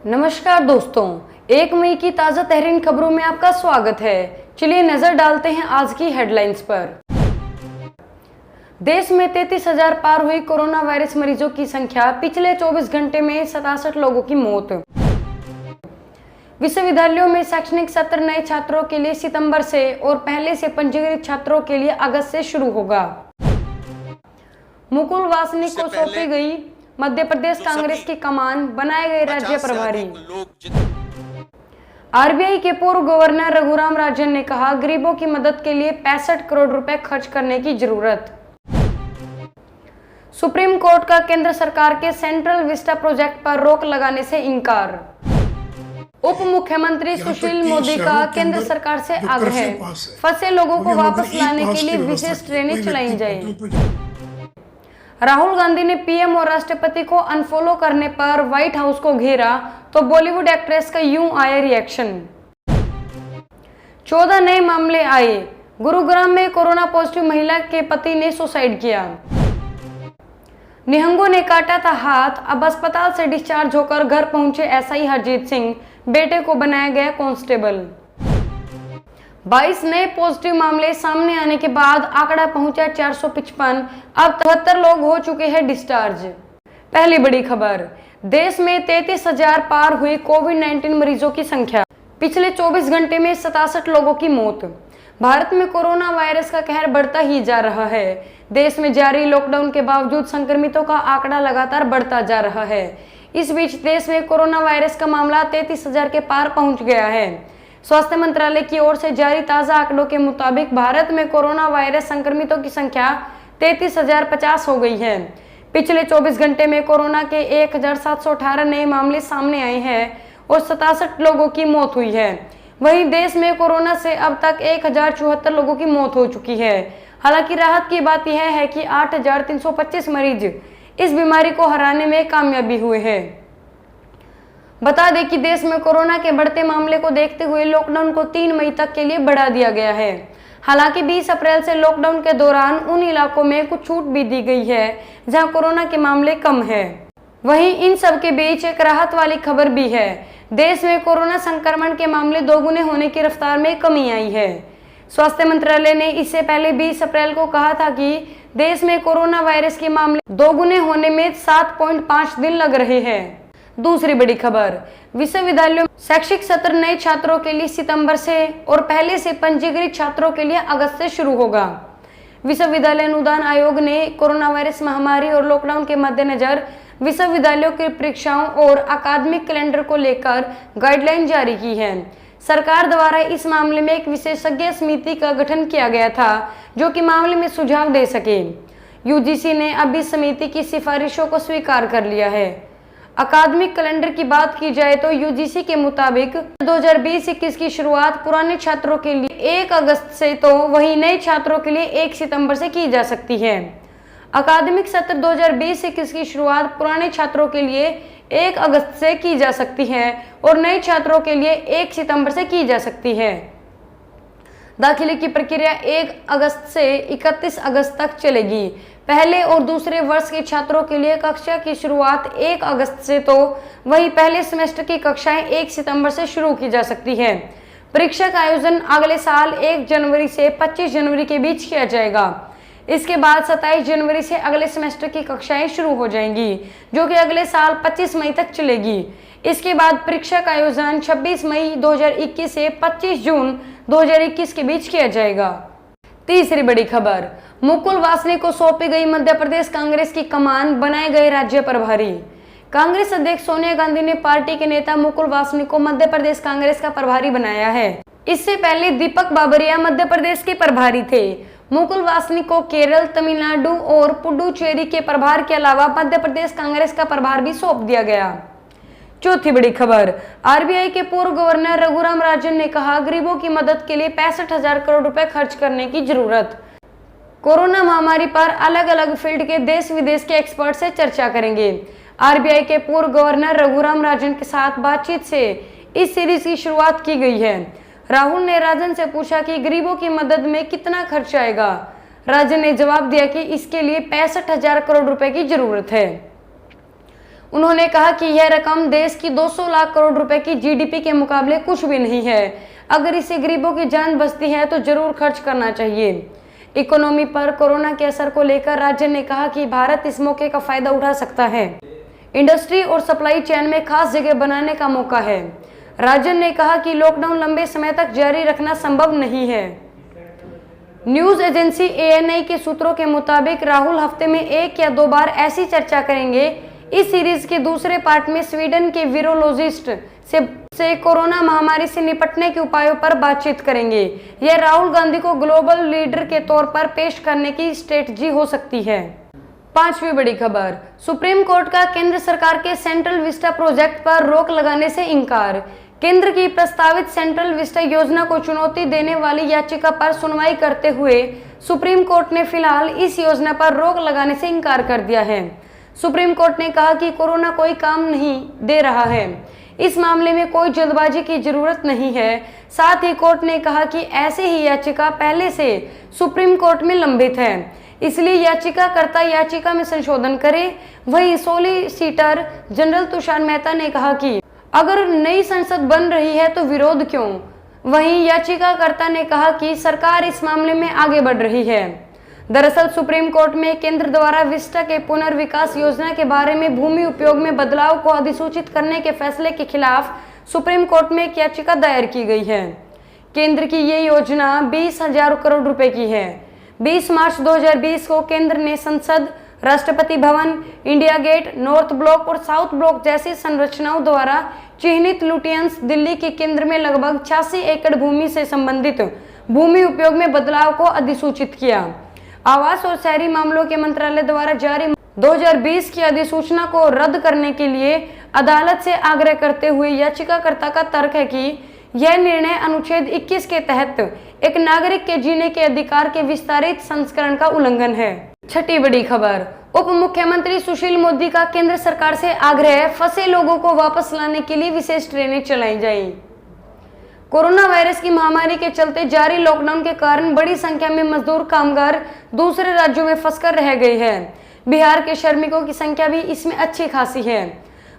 नमस्कार दोस्तों, 1 मई की ताज़ा तहरीन खबरों में आपका स्वागत है। चलिए नजर डालते हैं आज की हेडलाइंस पर। देश में 33,000 पार हुई कोरोना वायरस मरीजों की संख्या, पिछले 24 घंटे में 67 लोगों की मौत। विश्वविद्यालयों में शैक्षणिक सत्र नए छात्रों के लिए सितंबर से और पहले से पंजीकृत छात्रों के लिए अगस्त से शुरू होगा। मुकुल वासनिक को सौंपी गई मध्य प्रदेश कांग्रेस की कमान, बनाए गए राज्य प्रभारी। आरबीआई के पूर्व गवर्नर रघुराम राजन ने कहा, गरीबों की मदद के लिए 65 करोड़ रुपए खर्च करने की जरूरत। सुप्रीम कोर्ट का केंद्र सरकार के सेंट्रल विस्टा प्रोजेक्ट पर रोक लगाने से इनकार। उप मुख्यमंत्री सुशील मोदी का केंद्र सरकार से आग्रह, फंसे लोगों को वापस लाने के लिए विशेष ट्रेनें चलाई जाए। राहुल गांधी ने पीएम और राष्ट्रपति को अनफॉलो करने पर व्हाइट हाउस को घेरा, तो बॉलीवुड एक्ट्रेस का यूं आया रिएक्शन। 14 नए मामले आए। गुरुग्राम में कोरोना पॉजिटिव महिला के पति ने सुसाइड किया। निहंगों ने काटा था हाथ, अब अस्पताल से डिस्चार्ज होकर घर पहुंचे एसआई हरजीत सिंह, बेटे को बनाया गया कांस्टेबल। 22 नए पॉजिटिव मामले सामने आने के बाद आंकड़ा पहुंचा 455, अब 73 लोग हो चुके हैं डिस्चार्ज। पहली बड़ी खबर, देश में 33,000 पार हुई कोविड-19 मरीजों की संख्या, पिछले 24 घंटे में 67 लोगों की मौत। भारत में कोरोना वायरस का कहर बढ़ता ही जा रहा है। देश में जारी लॉकडाउन के बावजूद संक्रमितों का आंकड़ा लगातार बढ़ता जा रहा है। इस बीच देश में कोरोना वायरस का मामला 33,000 के पार पहुंच गया है। स्वास्थ्य मंत्रालय की ओर से जारी ताज़ा आंकड़ों के मुताबिक भारत में कोरोना वायरस संक्रमितों की संख्या 33,050 हो गई है। पिछले 24 घंटे में कोरोना के 1,718 नए मामले सामने आए हैं और 67 लोगों की मौत हुई है। वहीं देश में कोरोना से अब तक 1,074 लोगों की मौत हो चुकी है। हालांकि राहत की बात यह है कि 8,325 मरीज इस बीमारी को हराने में कामयाबी हुए हैं। बता दें कि देश में कोरोना के बढ़ते मामले को देखते हुए लॉकडाउन को 3 मई तक के लिए बढ़ा दिया गया है। हालांकि 20 अप्रैल से लॉकडाउन के दौरान उन इलाकों में कुछ छूट भी दी गई है जहां कोरोना के मामले कम है। वहीं इन सब के बीच एक राहत वाली खबर भी है। देश में कोरोना संक्रमण के मामले दोगुने होने की रफ्तार में कमी आई है। स्वास्थ्य मंत्रालय ने इससे पहले 20 अप्रैल को कहा था कि देश में कोरोना वायरस के मामले दोगुने होने में 7.5 दिन लग रहे हैं। दूसरी बड़ी खबर, विश्वविद्यालयों में शैक्षिक सत्र नए छात्रों के लिए सितंबर से और पहले से पंजीकृत छात्रों के लिए अगस्त से शुरू होगा। विश्वविद्यालय अनुदान आयोग ने कोरोना वायरस महामारी और लॉकडाउन के मद्देनजर विश्वविद्यालयों की परीक्षाओं और अकादमिक कैलेंडर को लेकर गाइडलाइन जारी की है। सरकार द्वारा इस मामले में एक विशेषज्ञ समिति का गठन किया गया था जो कि मामले में सुझाव दे सके। यूजीसी ने अब इस समिति की सिफारिशों को स्वीकार कर लिया है। अकादमिक कैलेंडर की बात की जाए तो यूजीसी के मुताबिक 2020-21 की शुरुआत पुराने छात्रों के लिए 1 अगस्त से तो वहीं नए छात्रों के लिए 1 सितंबर से की जा सकती है। अकादमिक सत्र 2020-21 की शुरुआत पुराने छात्रों के लिए 1 अगस्त से की जा सकती है और नए छात्रों के लिए 1 सितंबर से की जा सकती है। दाखिले की प्रक्रिया 1 अगस्त से 31 अगस्त तक चलेगी। पहले और दूसरे वर्ष के छात्रों के लिए कक्षा की शुरुआत 1 अगस्त से तो वहीं पहले सेमेस्टर की कक्षाएं 1 सितंबर से शुरू की जा सकती है। परीक्षा का आयोजन अगले साल 1 जनवरी से 25 जनवरी के बीच किया जाएगा। इसके बाद 27 जनवरी से अगले सेमेस्टर की कक्षाएं शुरू हो जाएंगी, जो कि अगले साल 25 मई तक चलेगी। इसके बाद परीक्षा का आयोजन 26 मई 2021 से 25 जून 2021 के बीच किया जाएगा। तीसरी बड़ी खबर, मुकुल वासनिक को सौंपी गई मध्य प्रदेश कांग्रेस की कमान, बनाए गए राज्य प्रभारी। कांग्रेस अध्यक्ष सोनिया गांधी ने पार्टी के नेता मुकुल वासनिक को मध्य प्रदेश कांग्रेस का प्रभारी बनाया है। इससे पहले दीपक बाबरिया मध्य प्रदेश के प्रभारी थे। मुकुल वासनिक को केरल, तमिलनाडु और पुडुचेरी के प्रभार के अलावा मध्य प्रदेश कांग्रेस का प्रभार भी सौंप दिया गया। चौथी बड़ी खबर, आरबीआई के पूर्व गवर्नर रघुराम राजन ने कहा, गरीबों की मदद के लिए 65,000 करोड़ रुपए खर्च करने की जरूरत। कोरोना महामारी पर अलग अलग फील्ड के देश विदेश के एक्सपर्ट से चर्चा करेंगे। आरबीआई के पूर्व गवर्नर रघुराम राजन के साथ बातचीत से इस सीरीज की शुरुआत की गई है। राहुल ने राजन से पूछा कि गरीबों की मदद में कितना खर्च आएगा। राजन ने जवाब दिया कि इसके लिए 65,000 करोड़ रुपए की जरूरत है। उन्होंने कहा कि यह रकम देश की 200 लाख करोड़ रुपए की जीडीपी के मुकाबले कुछ भी नहीं है। अगर इससे गरीबों की जान बचती है तो जरूर खर्च करना चाहिए। इकोनॉमी पर कोरोना के असर को लेकर राज्य ने कहा कि भारत इस मौके का फायदा उठा सकता है। इंडस्ट्री और सप्लाई चेन में खास जगह बनाने का मौका है। राज्य ने कहा कि लॉकडाउन लंबे समय तक जारी रखना संभव नहीं है। न्यूज एजेंसी एएनआई के सूत्रों के मुताबिक राहुल हफ्ते में 1 या 2 बार ऐसी चर्चा करेंगे। इस सीरीज के दूसरे पार्ट में स्वीडन के वीरोलॉजिस्ट से कोरोना महामारी से निपटने के उपायों पर बातचीत करेंगे। यह राहुल गांधी को ग्लोबल लीडर के तौर पर पेश करने की स्ट्रेटजी हो सकती है। 5वीं बड़ी खबर, सुप्रीम कोर्ट का केंद्र सरकार के सेंट्रल विस्टा प्रोजेक्ट पर रोक लगाने से इंकार। केंद्र की प्रस्तावित सेंट्रल विस्टा योजना को चुनौती देने वाली याचिका पर सुनवाई करते हुए सुप्रीम कोर्ट ने फिलहाल इस योजना पर रोक लगाने से इंकार कर दिया है। सुप्रीम कोर्ट ने कहा कि कोरोना कोई काम नहीं दे रहा है, इस मामले में कोई जल्दबाजी की जरूरत नहीं है। साथ ही कोर्ट ने कहा कि ऐसे ही याचिका पहले से सुप्रीम कोर्ट में लंबित है, इसलिए याचिकाकर्ता याचिका में संशोधन करे। वहीं सॉलिसिटर जनरल तुषार मेहता ने कहा कि अगर नई संसद बन रही है तो विरोध क्यों। वहीं याचिकाकर्ता ने कहा कि सरकार इस मामले में आगे बढ़ रही है। दरअसल सुप्रीम कोर्ट में केंद्र द्वारा विस्टा के पुनर्विकास योजना के बारे में भूमि उपयोग में बदलाव को अधिसूचित करने के फैसले के खिलाफ सुप्रीम कोर्ट में एक याचिका दायर की गई है। केंद्र की ये योजना 20,000 करोड़ रुपए की है। 20 मार्च 2020 को केंद्र ने संसद, Rashtrapati Bhavan, India gate, north block और साउथ ब्लॉक जैसी संरचनाओं द्वारा चिन्हित लुटियंस दिल्ली के केंद्र में लगभग 86 एकड़ भूमि से संबंधित भूमि उपयोग में बदलाव को अधिसूचित किया। आवास और शहरी मामलों के मंत्रालय द्वारा जारी 2020 की अधिसूचना को रद्द करने के लिए अदालत से आग्रह करते हुए याचिकाकर्ता का तर्क है कि यह निर्णय अनुच्छेद 21 के तहत एक नागरिक के जीने के अधिकार के विस्तारित संस्करण का उल्लंघन है। 6ठी बड़ी खबर, उप मुख्यमंत्री सुशील मोदी का केंद्र सरकार से आग्रह, फंसे लोगों को वापस लाने के लिए विशेष ट्रेनें चलाई जाएं। कोरोना वायरस की महामारी के चलते जारी लॉकडाउन के कारण बड़ी संख्या में मजदूर कामगार दूसरे राज्यों में फंसकर रह गए हैं। बिहार के श्रमिकों की संख्या भी इसमें अच्छी खासी है।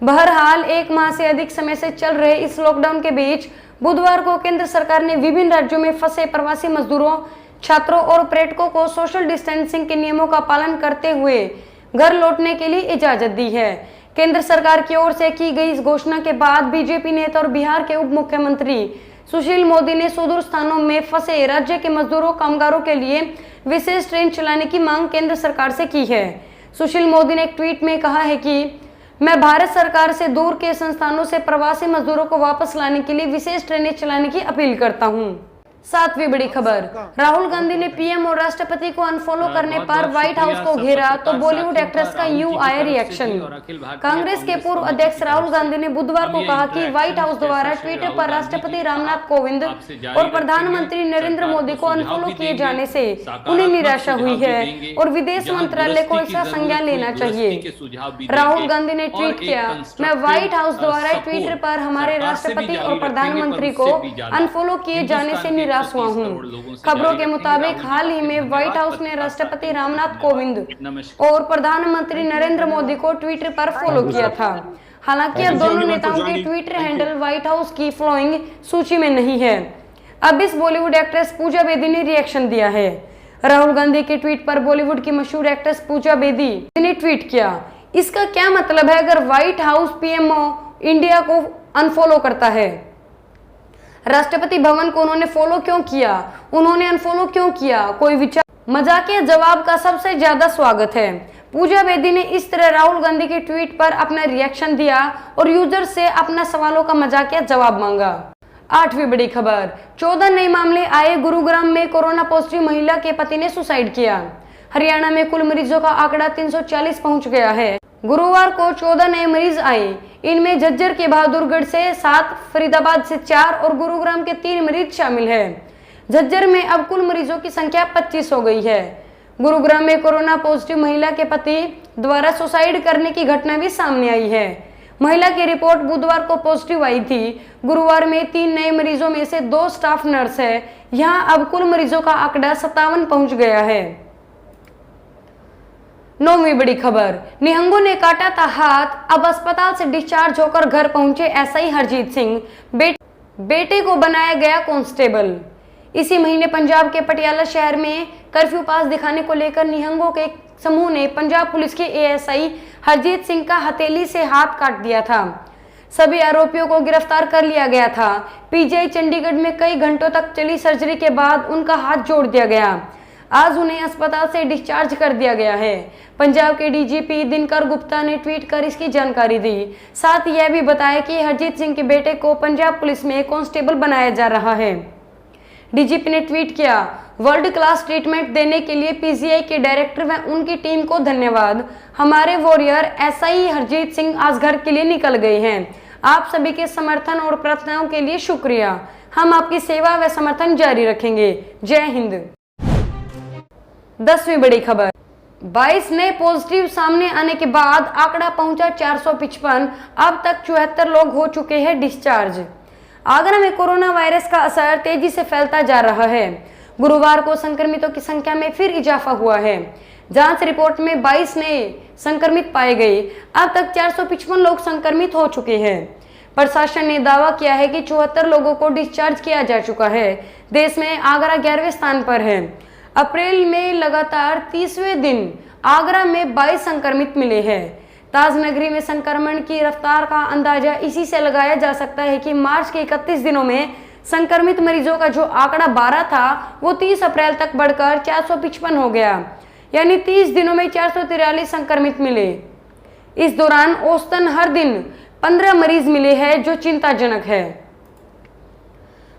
बहरहाल 1 माह से अधिक समय से चल रहे इस लॉकडाउन के बीच बुधवार को केंद्र सरकार ने विभिन्न राज्यों में फंसे प्रवासी मजदूरों, छात्रों और पर्यटकों को सोशल डिस्टेंसिंग के नियमों का पालन करते हुए घर लौटने के लिए इजाजत दी है। केंद्र सरकार की ओर से की गई इस घोषणा के बाद बीजेपी नेता और बिहार के उप मुख्यमंत्री सुशील मोदी ने सुदूर स्थानों में फंसे राज्य के मजदूरों कामगारों के लिए विशेष ट्रेन चलाने की मांग केंद्र सरकार से की है। सुशील मोदी ने एक ट्वीट में कहा है कि मैं भारत सरकार से दूर के संस्थानों से प्रवासी मजदूरों को वापस लाने के लिए विशेष ट्रेनें चलाने की अपील करता हूं। 7वीं बड़ी खबर, राहुल गांधी ने पीएम और राष्ट्रपति को अनफॉलो करने पर व्हाइट हाउस को घेरा तो बॉलीवुड एक्ट्रेस का यूं आया रिएक्शन। कांग्रेस के पूर्व अध्यक्ष राहुल गांधी ने बुधवार को कहा कि व्हाइट हाउस द्वारा ट्विटर पर राष्ट्रपति रामनाथ कोविंद और प्रधानमंत्री नरेंद्र मोदी को अनफॉलो किए जाने से उन्हें निराशा हुई है और विदेश मंत्रालय को इसका संज्ञान लेना चाहिए। राहुल गांधी ने ट्वीट किया, मैं व्हाइट हाउस द्वारा ट्विटर पर हमारे राष्ट्रपति और प्रधानमंत्री को अनफॉलो किए जाने से निराश हुआ हूं। खबरों के मुताबिक हाल ही में व्हाइट हाउस ने राष्ट्रपति रामनाथ कोविंद और प्रधानमंत्री नरेंद्र मोदी को ट्विटर पर फॉलो किया था। हालांकि अब दोनों नेताओं के ट्विटर हैंडल व्हाइट हाउस की फॉलोइंग सूची में नहीं है। अब इस बॉलीवुड एक्ट्रेस पूजा बेदी ने रिएक्शन दिया है। राहुल गांधी के ट्वीट पर बॉलीवुड की मशहूर एक्ट्रेस पूजा बेदी ने ट्वीट किया, इसका क्या मतलब है अगर व्हाइट हाउस पीएमओ इंडिया को अनफॉलो करता है? राष्ट्रपति भवन को उन्होंने फॉलो क्यों किया? उन्होंने अनफॉलो क्यों किया? कोई विचार? मजाकिया जवाब का सबसे ज्यादा स्वागत है। पूजा बेदी ने इस तरह राहुल गांधी के ट्वीट पर अपना रिएक्शन दिया और यूजर से अपना सवालों का मजाकिया जवाब मांगा। 8वीं बड़ी खबर, 14 नए मामले आए, गुरुग्राम में कोरोना पॉजिटिव महिला के पति ने सुसाइड किया। हरियाणा में कुल मरीजों का आंकड़ा 340 पहुंच गया है। गुरुवार को 14 नए मरीज आए। इनमें झज्जर के बहादुरगढ़ से 7, फरीदाबाद से 4 और गुरुग्राम के 3 मरीज शामिल हैं। झज्जर में अब कुल मरीजों की संख्या 25 हो गई है। गुरुग्राम में कोरोना पॉजिटिव महिला के पति द्वारा सुसाइड करने की घटना भी सामने आई है। महिला की रिपोर्ट बुधवार को पॉजिटिव आई थी। गुरुवार में 3 नए मरीजों में से 2 स्टाफ नर्स है। यहाँ अब कुल मरीजों का आंकड़ा 57 पहुंच गया है। 9वीं बड़ी खबर, निहंगों ने काटा था हाथ, अब अस्पताल से डिस्चार्ज होकर घर पहुंचे एसआई हरजीत सिंह, बेटे को बनाया गया कांस्टेबल। इसी महीने पंजाब के पटियाला शहर में कर्फ्यू पास दिखाने को लेकर निहंगों के एक समूह ने पंजाब पुलिस के एएसआई हरजीत सिंह का हथेली से हाथ काट दिया था। सभी आरोपियों को गिरफ्तार कर लिया गया था। पीजीआई चंडीगढ़ में कई घंटों तक चली सर्जरी के बाद उनका हाथ जोड़ दिया गया। आज उन्हें अस्पताल से डिस्चार्ज कर दिया गया है। पंजाब के डीजीपी दिनकर गुप्ता ने ट्वीट कर इसकी जानकारी दी। साथ ही यह भी बताया कि हरजीत सिंह के बेटे को पंजाब पुलिस में कांस्टेबल बनाया जा रहा है। डीजीपी ने ट्वीट किया, वर्ल्ड क्लास ट्रीटमेंट देने के लिए पीजीआई के डायरेक्टर व उनकी टीम को धन्यवाद। हमारे वॉरियर एसआई हरजीत सिंह आज घर के लिए निकल गए हैं। आप सभी के समर्थन और प्रार्थनाओं के लिए शुक्रिया। हम आपकी सेवा व समर्थन जारी रखेंगे। जय हिंद। 10वीं बड़ी खबर, 22 नए पॉजिटिव सामने आने के बाद आंकड़ा पहुंचा 455। अब तक 74 लोग हो चुके हैं डिस्चार्ज। आगरा में कोरोना वायरस का असर तेजी से फैलता जा रहा है। गुरुवार को संक्रमितों की संख्या में फिर इजाफा हुआ है। जांच रिपोर्ट में 22 नए संक्रमित पाए गए। अब तक 455 लोग संक्रमित हो चुके हैं। प्रशासन ने दावा किया है कि 74 लोगों को डिस्चार्ज किया जा चुका है। देश में आगरा 11वें स्थान पर है। अप्रैल में लगातार 30वें दिन आगरा में 22 संक्रमित मिले हैं। ताजनगरी में संक्रमण की रफ्तार का अंदाजा इसी से लगाया जा सकता है कि मार्च के 31 दिनों में संक्रमित मरीजों का जो आंकड़ा 12 था वो 30 अप्रैल तक बढ़कर 455 हो गया, यानी 30 दिनों में 443 संक्रमित मिले। इस दौरान औसतन हर दिन 15 मरीज मिले हैं, जो चिंताजनक है।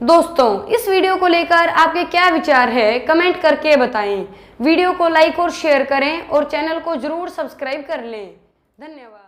दोस्तों, इस वीडियो को लेकर आपके क्या विचार है, कमेंट करके बताएं। वीडियो को लाइक और शेयर करें और चैनल को जरूर सब्सक्राइब कर लें। धन्यवाद।